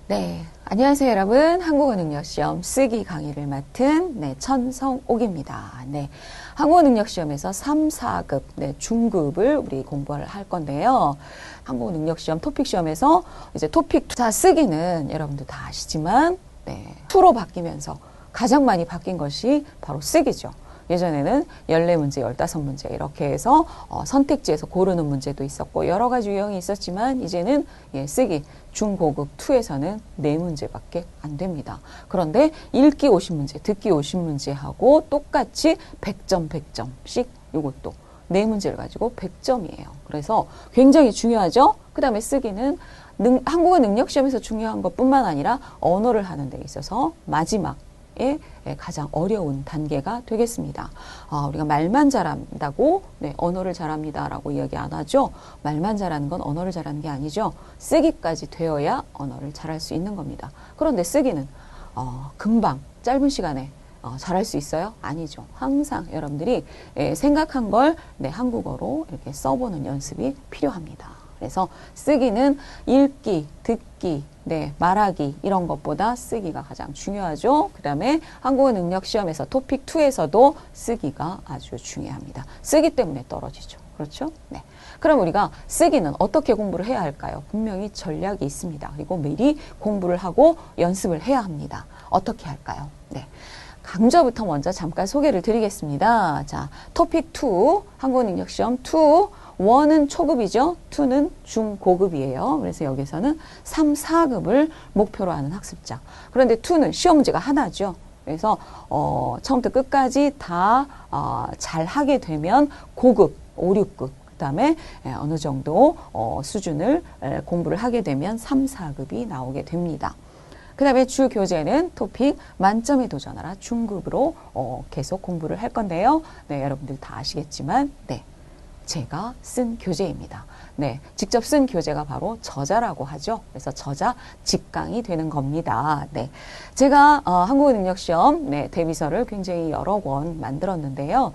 네, 안녕하세요 여러분. 한국어 능력 시험 쓰기 강의를 맡은 천성옥입니다. 한국어 능력 시험에서 3, 4급 중급을 우리 공부를 할 건데요. 한국어 능력 시험 토픽 시험에서 이제 토픽 자 쓰기는 여러분들 다 아시지만 2로 바뀌면서 가장 많이 바뀐 것이 바로 쓰기죠. 예전에는 14문제, 15문제 이렇게 해서 선택지에서 고르는 문제도 있었고 여러 가지 유형이 있었지만 이제는 쓰기 중고급 2에서는 4문제밖에 안 됩니다. 그런데 읽기 50문제, 듣기 50문제하고 똑같이 100점, 100점씩 이것도 4문제를 가지고 100점이에요. 그래서 굉장히 중요하죠. 그 다음에 쓰기는 한국어 능력 시험에서 중요한 것뿐만 아니라 언어를 하는 데 있어서 마지막 가장 어려운 단계가 되겠습니다. 우리가 말만 잘한다고 언어를 잘합니다라고 이야기 안 하죠. 말만 잘하는 건 언어를 잘하는 게 아니죠. 쓰기까지 되어야 언어를 잘할 수 있는 겁니다. 그런데 쓰기는 금방 짧은 시간에 잘할 수 있어요? 아니죠. 항상 여러분들이 생각한 걸 한국어로 이렇게 써보는 연습이 필요합니다. 그래서 쓰기는 읽기, 듣기, 말하기 이런 것보다 쓰기가 가장 중요하죠. 그 다음에 한국어 능력 시험에서 토픽 2에서도 쓰기가 아주 중요합니다. 쓰기 때문에 떨어지죠. 그렇죠? 그럼 우리가 쓰기는 어떻게 공부를 해야 할까요? 분명히 전략이 있습니다. 그리고 미리 공부를 하고 연습을 해야 합니다. 어떻게 할까요? 강좌부터 먼저 잠깐 소개를 드리겠습니다. 자, 토픽 2, 한국어 능력 시험 2, 1은 초급이죠. 2는 중고급이에요. 그래서 여기서는 3, 4급을 목표로 하는 학습자. 그런데 2는 시험 문제가 하나죠. 그래서 처음부터 끝까지 다 잘하게 되면 고급, 5, 6급. 그 다음에 어느 정도 수준을 공부를 하게 되면 3, 4급이 나오게 됩니다. 그 다음에 주 교재는 토픽 만점에 도전하라 중급으로 계속 공부를 할 건데요. 여러분들 다 아시겠지만 제가 쓴 교재입니다. 직접 쓴 교재가 바로 저자라고 하죠. 그래서 저자 직강이 되는 겁니다. 제가 한국어 능력 시험 대비서를 굉장히 여러 권 만들었는데요.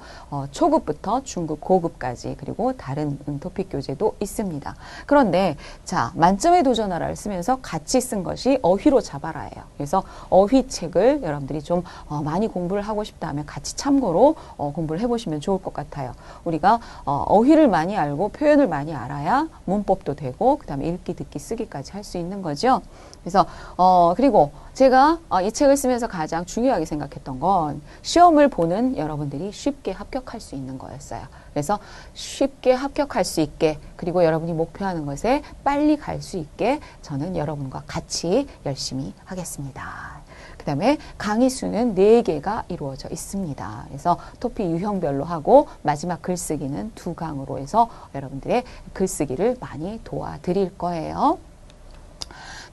초급부터 중급, 고급까지 그리고 다른 토픽 교재도 있습니다. 그런데 자, 만점에 도전하라를 쓰면서 같이 쓴 것이 어휘로 잡아라예요. 그래서 어휘책을 여러분들이 좀 많이 공부를 하고 싶다 하면 같이 참고로 공부를 해보시면 좋을 것 같아요. 우리가 어휘를 많이 알고 표현을 많이 알아야 문법도 되고 그 다음에 읽기, 듣기, 쓰기까지 할 수 있는 거죠. 그래서 그리고 제가 이 책을 쓰면서 가장 중요하게 생각했던 건 시험을 보는 여러분들이 쉽게 합격할 수 있는 거였어요. 그래서 쉽게 합격할 수 있게 그리고 여러분이 목표하는 것에 빨리 갈 수 있게 저는 여러분과 같이 열심히 하겠습니다. 그 다음에 강의 수는 4개가 이루어져 있습니다. 그래서 토픽 유형별로 하고 마지막 글쓰기는 2강으로 해서 여러분들의 글쓰기를 많이 도와드릴 거예요.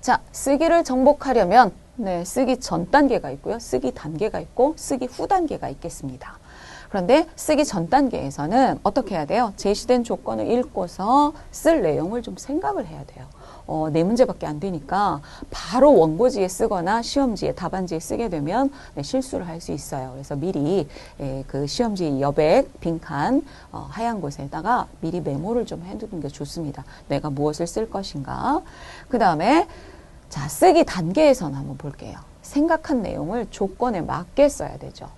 자, 쓰기를 정복하려면 쓰기 전 단계가 있고요. 쓰기 단계가 있고 쓰기 후 단계가 있겠습니다. 그런데 쓰기 전 단계에서는 어떻게 해야 돼요? 제시된 조건을 읽고서 쓸 내용을 좀 생각을 해야 돼요. 4문제밖에 안 되니까 바로 원고지에 쓰거나 시험지에 답안지에 쓰게 되면 실수를 할 수 있어요. 그래서 미리 그 시험지 여백, 빈칸, 하얀 곳에다가 미리 메모를 좀 해두는 게 좋습니다. 내가 무엇을 쓸 것인가. 그 다음에 자, 쓰기 단계에서는 한번 볼게요. 생각한 내용을 조건에 맞게 써야 되죠.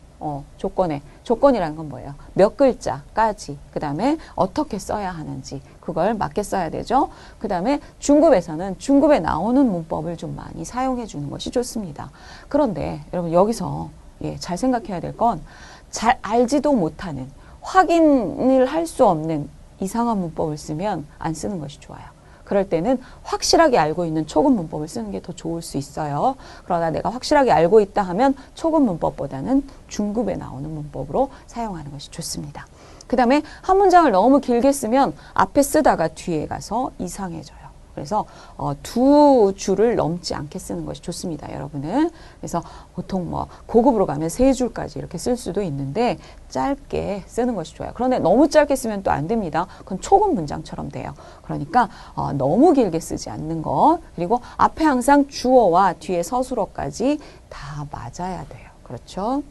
조건이라는 건 뭐예요? 몇 글자까지, 그 다음에 어떻게 써야 하는지 그걸 맞게 써야 되죠. 그 다음에 중급에서는 중급에 나오는 문법을 좀 많이 사용해 주는 것이 좋습니다. 그런데 여러분 여기서 잘 생각해야 될 건 잘 알지도 못하는 확인을 할 수 없는 이상한 문법을 쓰면 안 쓰는 것이 좋아요. 그럴 때는 확실하게 알고 있는 초급 문법을 쓰는 게 더 좋을 수 있어요. 그러나 내가 확실하게 알고 있다 하면 초급 문법보다는 중급에 나오는 문법으로 사용하는 것이 좋습니다. 그 다음에 한 문장을 너무 길게 쓰면 앞에 쓰다가 뒤에 가서 이상해져요. 그래서 2줄을 넘지 않게 쓰는 것이 좋습니다, 여러분은. 그래서 보통 고급으로 가면 3줄까지 이렇게 쓸 수도 있는데 짧게 쓰는 것이 좋아요. 그런데 너무 짧게 쓰면 또 안 됩니다. 그건 초급 문장처럼 돼요. 그러니까 너무 길게 쓰지 않는 것, 그리고 앞에 항상 주어와 뒤에 서술어까지 다 맞아야 돼요. 그렇죠?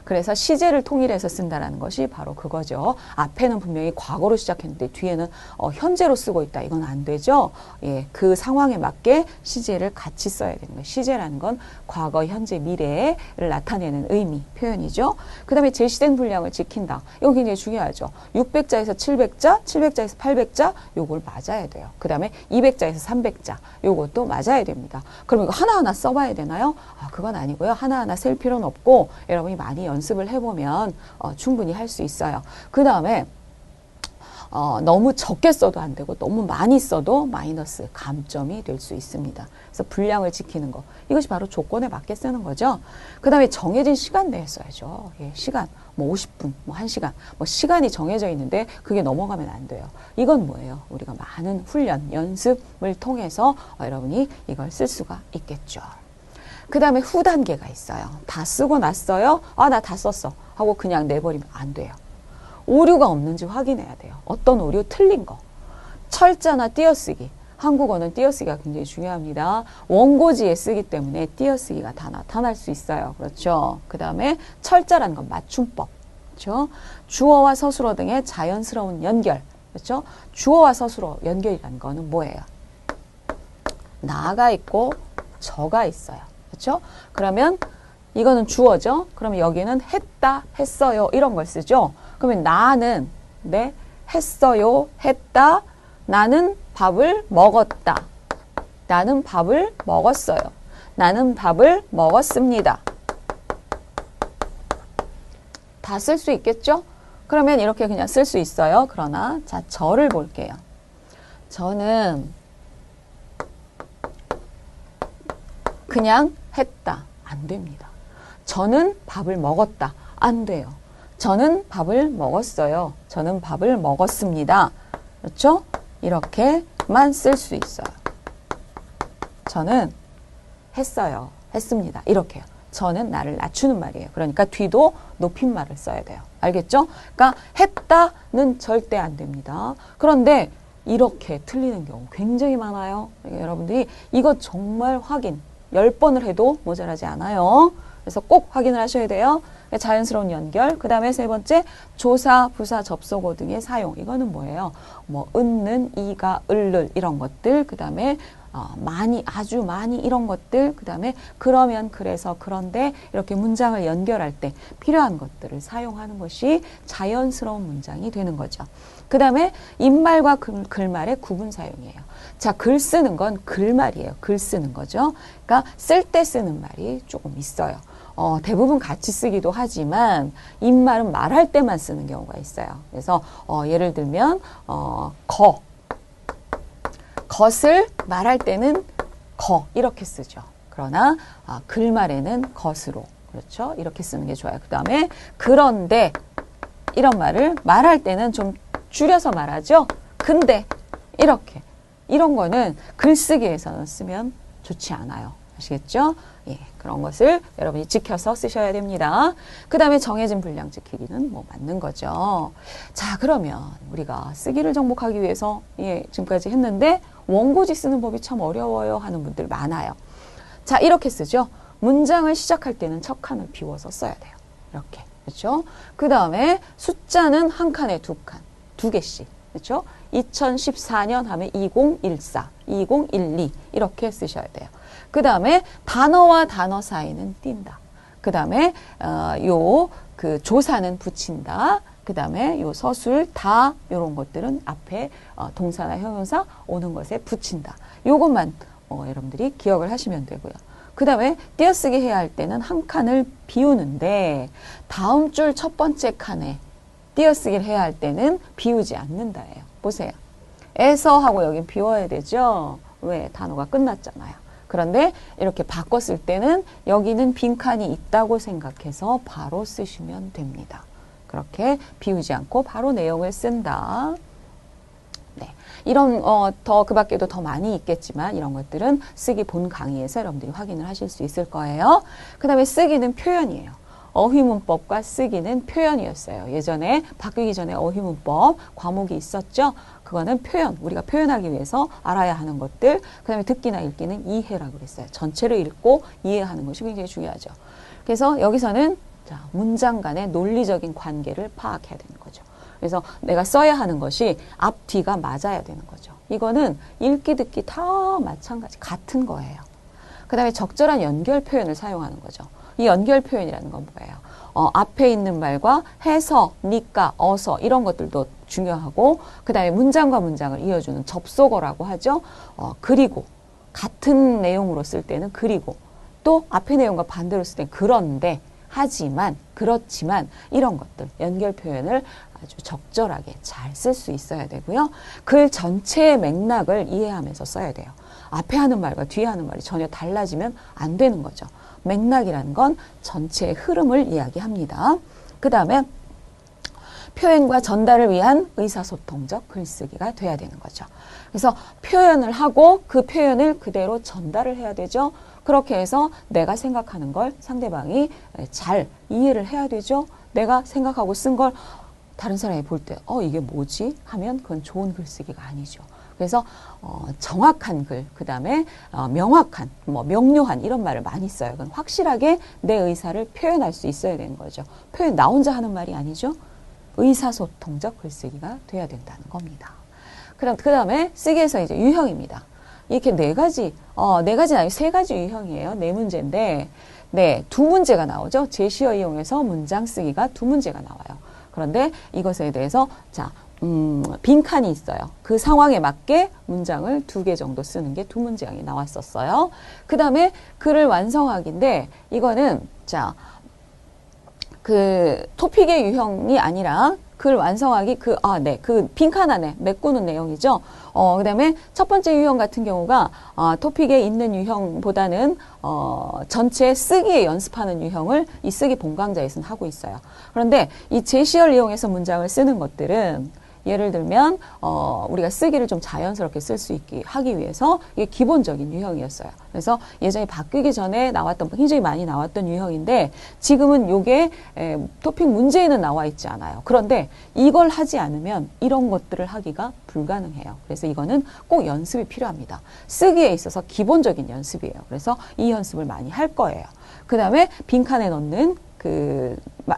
그래서 시제를 통일해서 쓴다라는 것이 바로 그거죠. 앞에는 분명히 과거로 시작했는데 뒤에는 현재로 쓰고 있다. 이건 안 되죠. 예, 그 상황에 맞게 시제를 같이 써야 되는 거예요. 시제라는 건 과거, 현재, 미래를 나타내는 의미, 표현이죠. 그 다음에 제시된 분량을 지킨다. 이거 굉장히 중요하죠. 600자에서 700자, 700자에서 800자, 요걸 맞아야 돼요. 그 다음에 200자에서 300자, 요것도 맞아야 됩니다. 그럼 이거 하나하나 써봐야 되나요? 그건 아니고요. 하나하나 쓸 필요는 없고 여러분이 많이 연습을 해보면 충분히 할 수 있어요. 그 다음에 너무 적게 써도 안 되고 너무 많이 써도 마이너스 감점이 될 수 있습니다. 그래서 분량을 지키는 거. 이것이 바로 조건에 맞게 쓰는 거죠. 그 다음에 정해진 시간 내에 써야죠. 예, 시간. 뭐 50분, 뭐 1시간. 뭐 시간이 정해져 있는데 그게 넘어가면 안 돼요. 이건 뭐예요? 우리가 많은 훈련, 연습을 통해서 여러분이 이걸 쓸 수가 있겠죠. 그 다음에 후 단계가 있어요. 다 쓰고 났어요. 나 다 썼어. 하고 그냥 내버리면 안 돼요. 오류가 없는지 확인해야 돼요. 어떤 오류? 틀린 거. 철자나 띄어쓰기. 한국어는 띄어쓰기가 굉장히 중요합니다. 원고지에 쓰기 때문에 띄어쓰기가 다 나타날 수 있어요. 그렇죠? 그 다음에 철자라는 건 맞춤법. 그렇죠? 주어와 서술어 등의 자연스러운 연결. 그렇죠? 주어와 서술어 연결이라는 거는 뭐예요? 나가 있고 저가 있어요. 그렇죠? 그러면 이거는 주어죠. 그러면 여기는 했다, 했어요 이런 걸 쓰죠. 그러면 나는 했어요, 했다. 나는 밥을 먹었다. 나는 밥을 먹었어요. 나는 밥을 먹었습니다. 다 쓸 수 있겠죠? 그러면 이렇게 그냥 쓸 수 있어요. 그러나 자, 저를 볼게요. 저는 그냥 했다. 안 됩니다. 저는 밥을 먹었다. 안 돼요. 저는 밥을 먹었어요. 저는 밥을 먹었습니다. 그렇죠? 이렇게만 쓸 수 있어요. 저는 했어요. 했습니다. 이렇게요. 저는 나를 낮추는 말이에요. 그러니까 뒤도 높임말을 써야 돼요. 알겠죠? 그러니까 했다는 절대 안 됩니다. 그런데 이렇게 틀리는 경우 굉장히 많아요. 그러니까 여러분들이 이거 정말 확인 10번을 해도 모자라지 않아요. 그래서 꼭 확인을 하셔야 돼요. 자연스러운 연결. 그 다음에 세 번째, 조사, 부사, 접속어 등의 사용. 이거는 뭐예요? 뭐, 은는, 이가, 을를 이런 것들. 그 다음에 많이, 아주 많이 이런 것들. 그 다음에 그러면, 그래서, 그런데 이렇게 문장을 연결할 때 필요한 것들을 사용하는 것이 자연스러운 문장이 되는 거죠. 그 다음에 입말과 글말의 구분 사용이에요. 자, 글 쓰는 건 글말이에요. 글 쓰는 거죠. 그러니까 쓸 때 쓰는 말이 조금 있어요. 대부분 같이 쓰기도 하지만 입말은 말할 때만 쓰는 경우가 있어요. 그래서 예를 들면 것을 말할 때는 이렇게 쓰죠. 그러나 글말에는 것으로 그렇죠. 이렇게 쓰는 게 좋아요. 그 다음에 그런데 이런 말을 말할 때는 좀 줄여서 말하죠. 근데 이렇게 이런 거는 글쓰기에서는 쓰면 좋지 않아요. 아시겠죠? 예, 그런 것을 여러분이 지켜서 쓰셔야 됩니다. 그 다음에 정해진 분량 지키기는 뭐 맞는 거죠. 자, 그러면 우리가 쓰기를 정복하기 위해서 지금까지 했는데 원고지 쓰는 법이 참 어려워요 하는 분들 많아요. 자, 이렇게 쓰죠. 문장을 시작할 때는 첫 칸을 비워서 써야 돼요. 이렇게. 그렇죠? 그 다음에 숫자는 한 칸에 두 개씩. 그렇죠? 2014년 하면 2014, 2012 이렇게 쓰셔야 돼요. 그 다음에 단어와 단어 사이는 띈다. 그 다음에 그 조사는 붙인다. 그 다음에 요 서술, 다 이런 것들은 앞에 동사나 형용사 오는 것에 붙인다. 요것만 여러분들이 기억을 하시면 되고요. 그 다음에 띄어쓰기 해야 할 때는 한 칸을 비우는데 다음 줄 첫 번째 칸에 띄어쓰기를 해야 할 때는 비우지 않는다예요. 보세요. 에서 하고 여긴 비워야 되죠. 왜? 단어가 끝났잖아요. 그런데 이렇게 바꿨을 때는 여기는 빈칸이 있다고 생각해서 바로 쓰시면 됩니다. 그렇게 비우지 않고 바로 내용을 쓴다. 네. 이런 그 밖에도 더 많이 있겠지만 이런 것들은 쓰기 본 강의에서 여러분들이 확인을 하실 수 있을 거예요. 그 다음에 쓰기는 표현이에요. 어휘문법과 쓰기는 표현이었어요. 예전에 바뀌기 전에 어휘문법 과목이 있었죠. 그거는 표현, 우리가 표현하기 위해서 알아야 하는 것들. 그 다음에 듣기나 읽기는 이해라고 그랬어요. 전체를 읽고 이해하는 것이 굉장히 중요하죠. 그래서 여기서는 자, 문장 간의 논리적인 관계를 파악해야 되는 거죠. 그래서 내가 써야 하는 것이 앞, 뒤가 맞아야 되는 거죠. 이거는 읽기, 듣기 다 마찬가지, 같은 거예요. 그 다음에 적절한 연결 표현을 사용하는 거죠. 이 연결 표현이라는 건 뭐예요? 앞에 있는 말과 해서, 니까, 어서 이런 것들도 중요하고 그 다음에 문장과 문장을 이어주는 접속어라고 하죠. 그리고 같은 내용으로 쓸 때는 그리고 또 앞의 내용과 반대로 쓸 때는 그런데 하지만 그렇지만 이런 것들 연결 표현을 아주 적절하게 잘 쓸 수 있어야 되고요. 글 전체의 맥락을 이해하면서 써야 돼요. 앞에 하는 말과 뒤에 하는 말이 전혀 달라지면 안 되는 거죠. 맥락이라는 건 전체의 흐름을 이야기합니다. 그 다음에 표현과 전달을 위한 의사소통적 글쓰기가 돼야 되는 거죠. 그래서 표현을 하고 그 표현을 그대로 전달을 해야 되죠. 그렇게 해서 내가 생각하는 걸 상대방이 잘 이해를 해야 되죠. 내가 생각하고 쓴 걸 다른 사람이 볼 때 이게 뭐지? 하면 그건 좋은 글쓰기가 아니죠. 그래서 정확한 글, 그 다음에 명확한, 명료한 이런 말을 많이 써요. 그건 확실하게 내 의사를 표현할 수 있어야 되는 거죠. 표현 나 혼자 하는 말이 아니죠. 의사소통적 글쓰기가 돼야 된다는 겁니다. 그 다음에 쓰기에서 이제 유형입니다. 이렇게 네 가지는 아니고 세 가지 유형이에요. 네 문제인데, 네, 두 문제가 나오죠. 제시어 이용해서 문장 쓰기가 두 문제가 나와요. 그런데 이것에 대해서, 자, 빈칸이 있어요. 그 상황에 맞게 문장을 2개 정도 쓰는 게 두 문장이 나왔었어요. 그 다음에 글을 완성하기인데, 이거는, 자, 그 토픽의 유형이 아니라 글 완성하기 그 빈칸 안에 메꾸는 내용이죠. 그 다음에 첫 번째 유형 같은 경우가 토픽에 있는 유형보다는 전체 쓰기에 연습하는 유형을 이 쓰기 본강좌에서는 하고 있어요. 그런데 이 제시어를 이용해서 문장을 쓰는 것들은 예를 들면 우리가 쓰기를 좀 자연스럽게 쓸 수 있게 하기 위해서 이게 기본적인 유형이었어요. 그래서 예전에 바뀌기 전에 나왔던 굉장히 많이 나왔던 유형인데 지금은 이게 토픽 문제에는 나와 있지 않아요. 그런데 이걸 하지 않으면 이런 것들을 하기가 불가능해요. 그래서 이거는 꼭 연습이 필요합니다. 쓰기에 있어서 기본적인 연습이에요. 그래서 이 연습을 많이 할 거예요. 그 다음에 빈칸에 넣는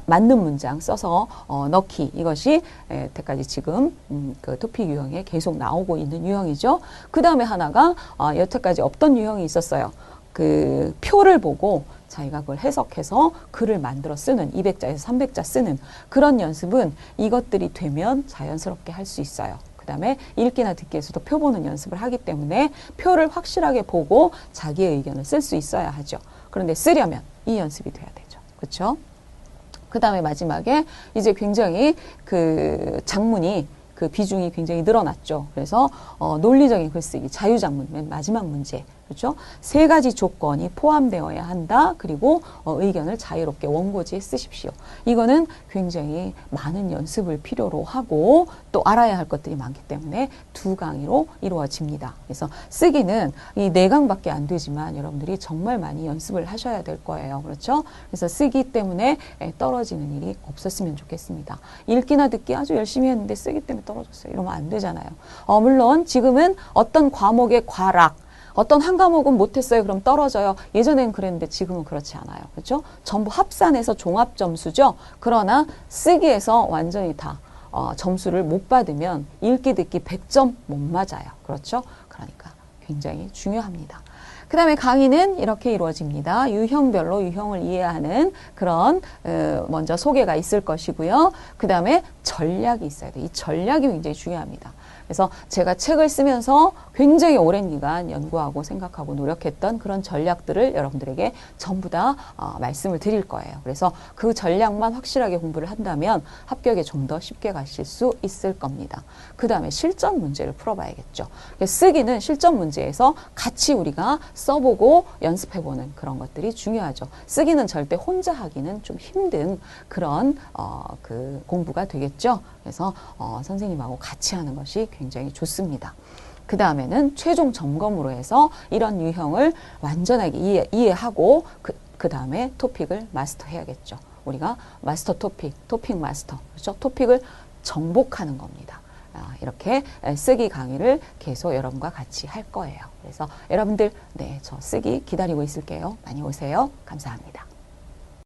맞는 문장 써서 넣기 이것이 여태까지 지금 그 토픽 유형에 계속 나오고 있는 유형이죠. 그 다음에 하나가 여태까지 없던 유형이 있었어요. 그 표를 보고 자기가 그걸 해석해서 글을 만들어 쓰는 200자에서 300자 쓰는 그런 연습은 이것들이 되면 자연스럽게 할 수 있어요. 그 다음에 읽기나 듣기에서도 표 보는 연습을 하기 때문에 표를 확실하게 보고 자기의 의견을 쓸 수 있어야 하죠. 그런데 쓰려면 이 연습이 돼야 되죠. 그렇죠? 그 다음에 마지막에 이제 굉장히 그 장문이 그 비중이 굉장히 늘어났죠. 그래서 논리적인 글쓰기, 자유장문, 맨 마지막 문제. 그렇죠? 세 가지 조건이 포함되어야 한다. 그리고 의견을 자유롭게 원고지에 쓰십시오. 이거는 굉장히 많은 연습을 필요로 하고 또 알아야 할 것들이 많기 때문에 두 강의로 이루어집니다. 그래서 쓰기는 이 4강밖에 안 되지만 여러분들이 정말 많이 연습을 하셔야 될 거예요. 그렇죠? 그래서 쓰기 때문에 떨어지는 일이 없었으면 좋겠습니다. 읽기나 듣기 아주 열심히 했는데 쓰기 때문에 떨어졌어요. 이러면 안 되잖아요. 물론 지금은 어떤 과목의 과락, 어떤 한 과목은 못했어요. 그럼 떨어져요. 예전엔 그랬는데 지금은 그렇지 않아요. 그렇죠? 전부 합산해서 종합 점수죠. 그러나 쓰기에서 완전히 다 점수를 못 받으면 읽기 듣기 100점 못 맞아요. 그렇죠? 그러니까 굉장히 중요합니다. 그 다음에 강의는 이렇게 이루어집니다. 유형별로 유형을 이해하는 그런 먼저 소개가 있을 것이고요. 그 다음에 전략이 있어야 돼요. 이 전략이 굉장히 중요합니다. 그래서 제가 책을 쓰면서 굉장히 오랜 기간 연구하고 생각하고 노력했던 그런 전략들을 여러분들에게 전부 다 말씀을 드릴 거예요. 그래서 그 전략만 확실하게 공부를 한다면 합격에 좀 더 쉽게 가실 수 있을 겁니다. 그 다음에 실전 문제를 풀어봐야겠죠. 쓰기는 실전 문제에서 같이 우리가 써보고 연습해보는 그런 것들이 중요하죠. 쓰기는 절대 혼자 하기는 좀 힘든 그런 그 공부가 되겠죠. 그래서 선생님하고 같이 하는 것이 굉장히 좋습니다. 그 다음에는 최종 점검으로 해서 이런 유형을 완전하게 이해하고 그 다음에 토픽을 마스터해야겠죠. 우리가 마스터 토픽 마스터, 그렇죠? 토픽을 정복하는 겁니다. 이렇게 쓰기 강의를 계속 여러분과 같이 할 거예요. 그래서 여러분들, 네, 저 쓰기 기다리고 있을게요. 많이 오세요. 감사합니다.